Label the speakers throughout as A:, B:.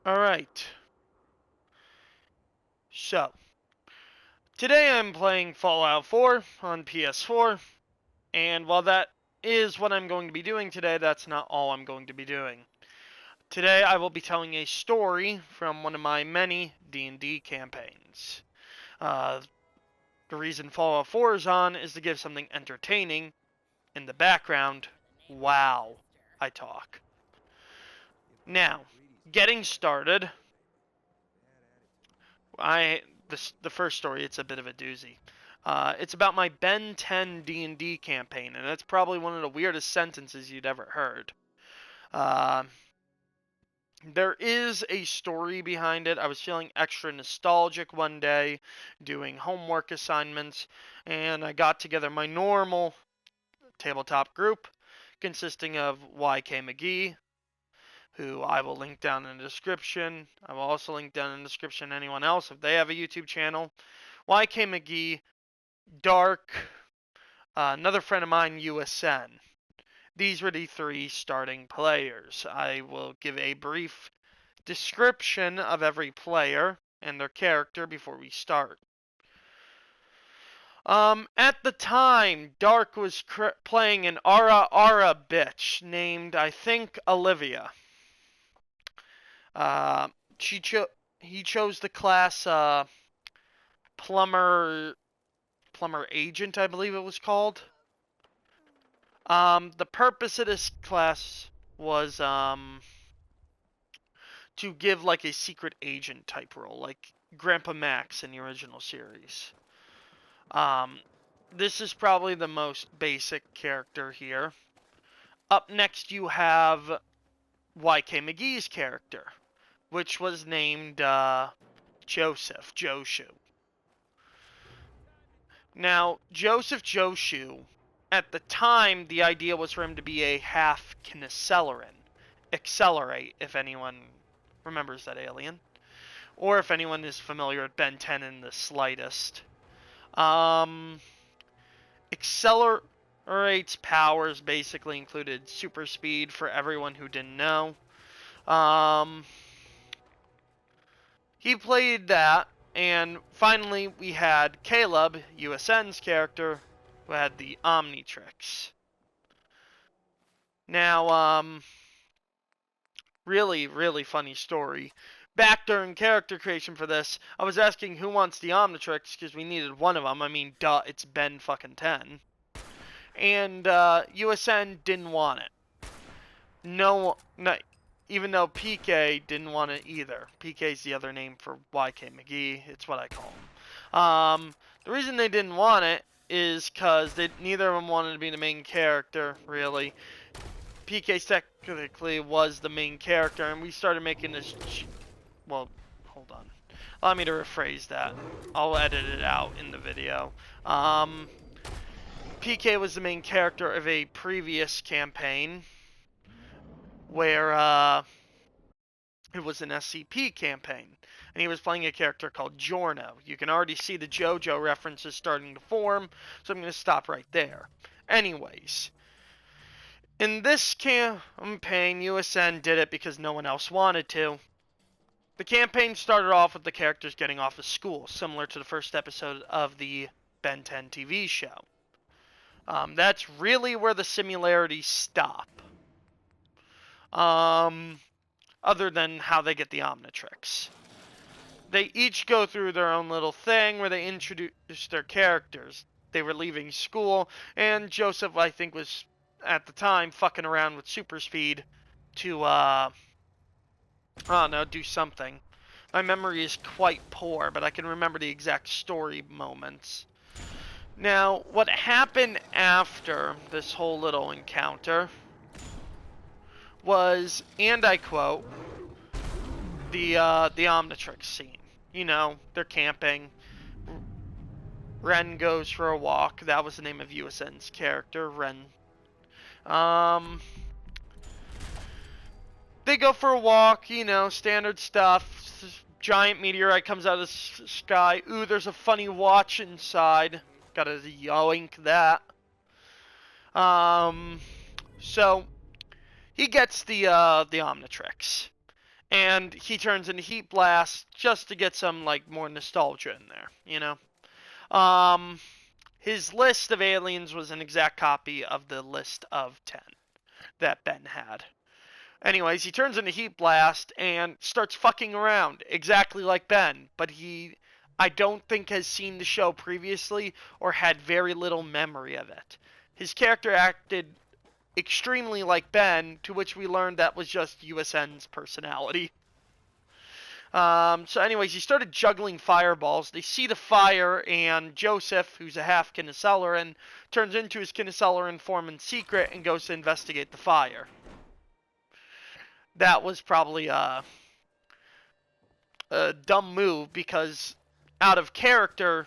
A: Alright, so, today I'm playing Fallout 4 on PS4, and while that is what I'm going to be doing today, that's not all I'm going to be doing. Today I will be telling a story from one of my many D&D campaigns. The reason Fallout 4 is on is to give something entertaining in the background while I talk. Now, getting started, the first story, it's a bit of a doozy. It's about my Ben 10 D&D campaign, and it's probably one of the weirdest sentences you'd ever heard. There is a story behind it. I was feeling extra nostalgic one day, doing homework assignments, and I got together my normal tabletop group, consisting of YK McGee, who I will link down in the description. I will also link down in the description anyone else if they have a YouTube channel. YK McGee, Dark, another friend of mine, USN. These were the three starting players. I will give a brief description of every player and their character before we start. At the time, Dark was playing an Ara bitch named, I think, Olivia. He chose the class plumber agent, I believe it was called. The purpose of this class was to give like a secret agent type role, like Grandpa Max in the original series. This is probably the most basic character here. Up next you have YK McGee's character, which was named Joseph Joshu. Now, Joseph Joshu, at the time, the idea was for him to be a half Kineceleran. Accelerate, if anyone remembers that alien. Or if anyone is familiar with Ben 10 in the slightest. Accelerate's powers basically included super speed for everyone who didn't know. He played that, and finally we had Caleb, USN's character, who had the Omnitrix. Now, really funny story. Back during character creation for this, I was asking who wants the Omnitrix because we needed one of them. I mean, duh, it's Ben fucking 10. And USN didn't want it. No, even though PK didn't want it either. PK's the other name for YK McGee. It's what I call him. The reason they didn't want it is because neither of them wanted to be the main character, really. PK technically was the main character, and we started making this... Well, hold on. Allow me to rephrase that. I'll edit it out in the video. PK was the main character of a previous campaign where it was an SCP campaign, and he was playing a character called Giorno. You can already see the JoJo references starting to form, so I'm going to stop right there. Anyways, in this campaign, USN did it because no one else wanted to. The campaign started off with the characters getting off of school, similar to the first episode of the Ben 10 TV show. That's really where the similarities stop. Other than how they get the Omnitrix. They each go through their own little thing where they introduce their characters. They were leaving school, and Joseph, I think, was, at the time, fucking around with super speed to, do something. My memory is quite poor, but I can remember the exact story moments. Now, what happened after this whole little encounter was, and I quote, the Omnitrix scene. You know, they're camping. Ren goes for a walk. That was the name of USN's character, Ren. They go for a walk, you know, standard stuff. Giant meteorite comes out of the sky. Ooh, there's a funny watch inside. Gotta yoink that. So he gets the Omnitrix. And he turns into Heat Blast just to get some, like, more nostalgia in there, you know? His list of aliens was an exact copy of the list of 10 that Ben had. Anyways, he turns into Heat Blast and starts fucking around, exactly like Ben, but I don't think has seen the show previously or had very little memory of it. His character acted extremely like Ben, to which we learned that was just USN's personality. So anyways, he started juggling fireballs. They see the fire, and Joseph, who's a half Kinesillaran, turns into his Kinesillaran form in secret and goes to investigate the fire. That was probably a dumb move, because out of character,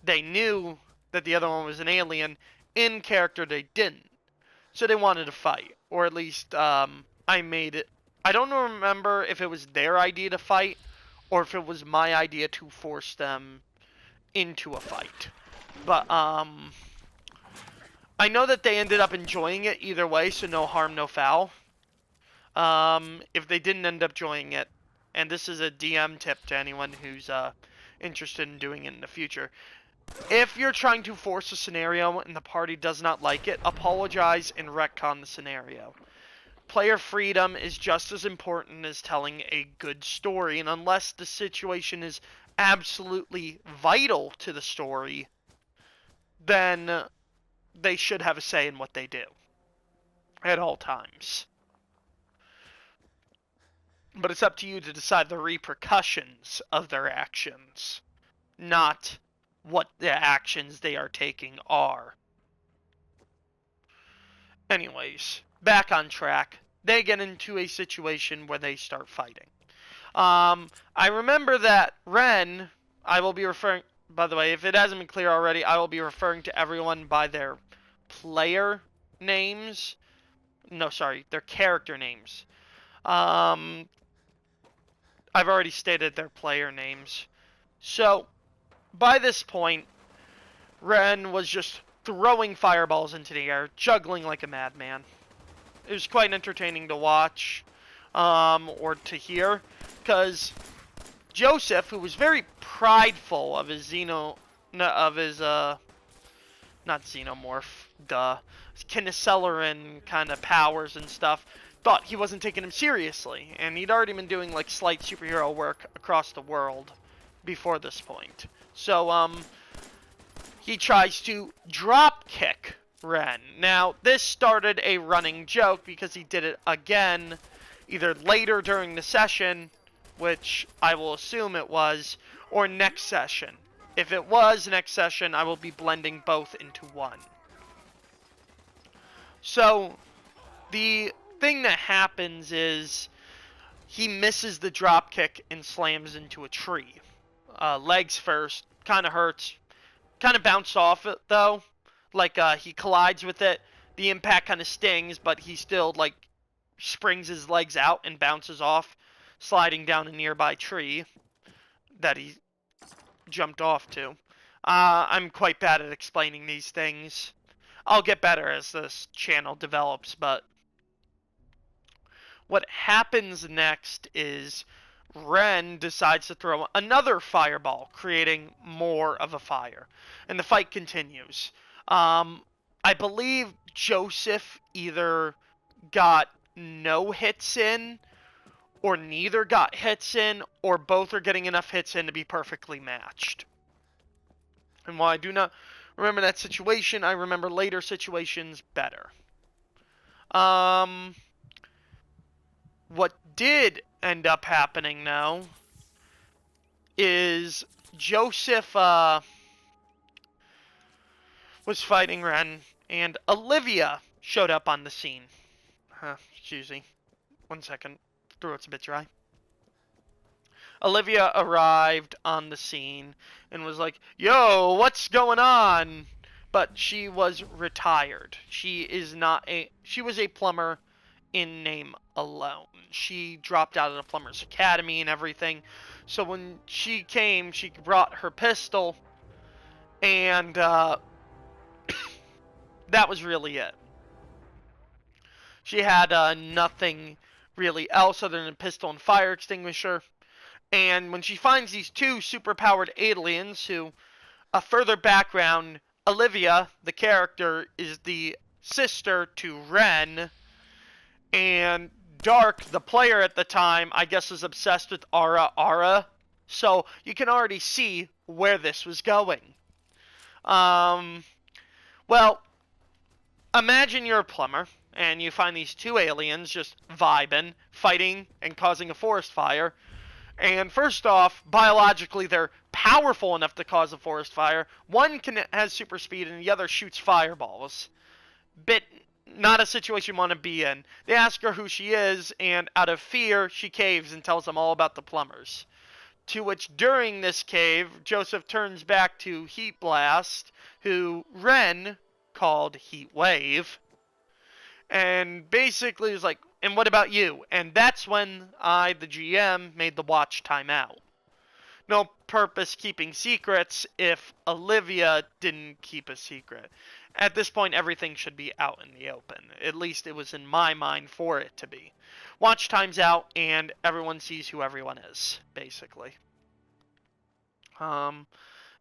A: they knew that the other one was an alien. In character, they didn't. So they wanted to fight. Or at least, I made it. I don't remember if it was their idea to fight, or if it was my idea to force them into a fight. But, I know that they ended up enjoying it either way, so no harm, no foul. If they didn't end up enjoying it, and this is a DM tip to anyone who's, interested in doing it in the future. If you're trying to force a scenario and the party does not like it, apologize and retcon the scenario. Player freedom is just as important as telling a good story, and unless the situation is absolutely vital to the story, then they should have a say in what they do at all times. But it's up to you to decide the repercussions of their actions, not what the actions they are taking are. Anyways, back on track. They get into a situation where they start fighting. I remember that Ren, I will be referring, by the way, if it hasn't been clear already, I will be referring to everyone by their player names. No, sorry, their character names. I've already stated their player names. So, by this point, Ren was just throwing fireballs into the air, juggling like a madman. It was quite entertaining to watch, or to hear, because Joseph, who was very prideful of his not xenomorph, Kinesillaran kind of powers and stuff, thought he wasn't taking him seriously, and he'd already been doing, like, slight superhero work across the world before this point. So, he tries to drop kick Ren. Now, this started a running joke because he did it again, either later during the session, which I will assume it was, or next session. If it was next session, I will be blending both into one. So, the thing that happens is he misses the drop kick and slams into a tree. Legs first, kind of hurts. Kind of bounced off it, though. Like, he collides with it. The impact kind of stings, but he still, like, springs his legs out and bounces off, sliding down a nearby tree that he jumped off to. I'm quite bad at explaining these things. I'll get better as this channel develops, but what happens next is Ren decides to throw another fireball, creating more of a fire. And the fight continues. I believe Joseph either got no hits in, or neither got hits in, or both are getting enough hits in to be perfectly matched. And while I do not remember that situation, I remember later situations better. What did end up happening, though, is Joseph was fighting Ren, and Olivia showed up on the scene. Excuse me. 1 second. Throat's a bit dry. Olivia arrived on the scene and was like, "Yo, what's going on?" But she was retired. She was a plumber in name alone. She dropped out of the Plumbers Academy and everything. So when she came, she brought her pistol, and that was really it. She had nothing really else other than a pistol and fire extinguisher. And when she finds these two superpowered aliens who, a further background, Olivia, the character, is the sister to Ren, and Dark, the player at the time, I guess was obsessed with Ara. So you can already see where this was going. Well, imagine you're a plumber, and you find these two aliens just vibing, fighting, and causing a forest fire. And first off, biologically, they're powerful enough to cause a forest fire. One has super speed, and the other shoots fireballs. Not a situation you want to be in. They ask her who she is, and out of fear, she caves and tells them all about the plumbers. To which, during this cave, Joseph turns back to Heat Blast, who Ren called Heat Wave, and basically is like, and what about you? And that's when I, the GM, made the watch timeout. No purpose keeping secrets if Olivia didn't keep a secret. At this point, everything should be out in the open. At least it was in my mind for it to be. Watch time's out, and everyone sees who everyone is, basically.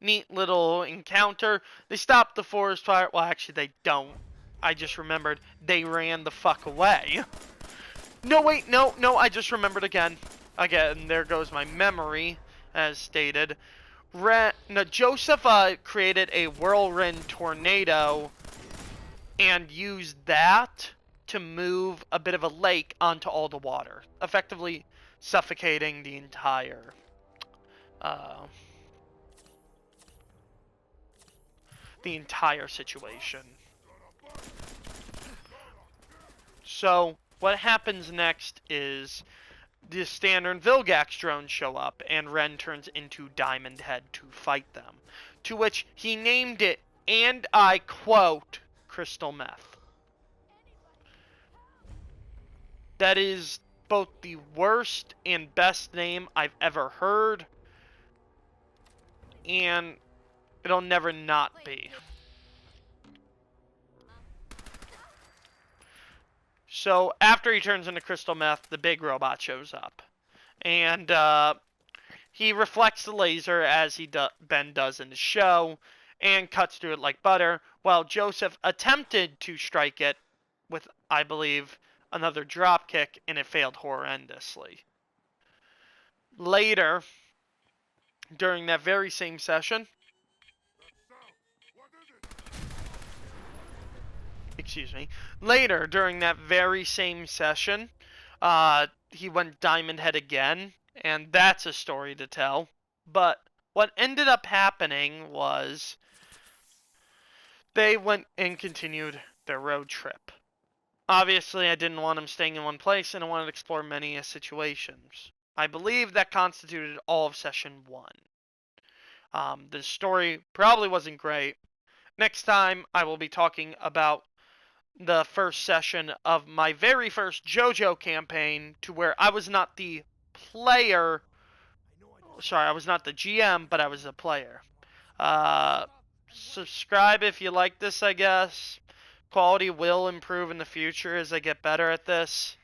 A: Neat little encounter. They stop the forest fire. Well, actually, they don't. I just remembered they ran the fuck away. No, wait, no, I just remembered again. Again, there goes my memory, as stated. Joseph created a whirlwind tornado and used that to move a bit of a lake onto all the water, effectively suffocating the entire situation. So what happens next is the standard Vilgax drones show up, and Ren turns into Diamond Head to fight them. To which he named it, and I quote, Crystal Meth. That is both the worst and best name I've ever heard, and it'll never not be. So after he turns into Crystal Meth, the big robot shows up. And he reflects the laser as Ben does in the show and cuts through it like butter, while Joseph attempted to strike it with, I believe, another dropkick, and it failed horrendously. Later, during that very same session, Later, during that very same session, he went Diamond Head again, and that's a story to tell. But what ended up happening was they went and continued their road trip. Obviously, I didn't want him staying in one place, and I wanted to explore many situations. I believe that constituted all of Session 1. The story probably wasn't great. Next time, I will be talking about the first session of my very first JoJo campaign, to where I was not the player. Sorry, I was not the GM, but I was a player. Subscribe if you like this, I guess. Quality will improve in the future as I get better at this.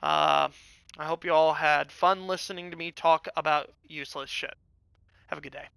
A: I hope you all had fun listening to me talk about useless shit. Have a good day.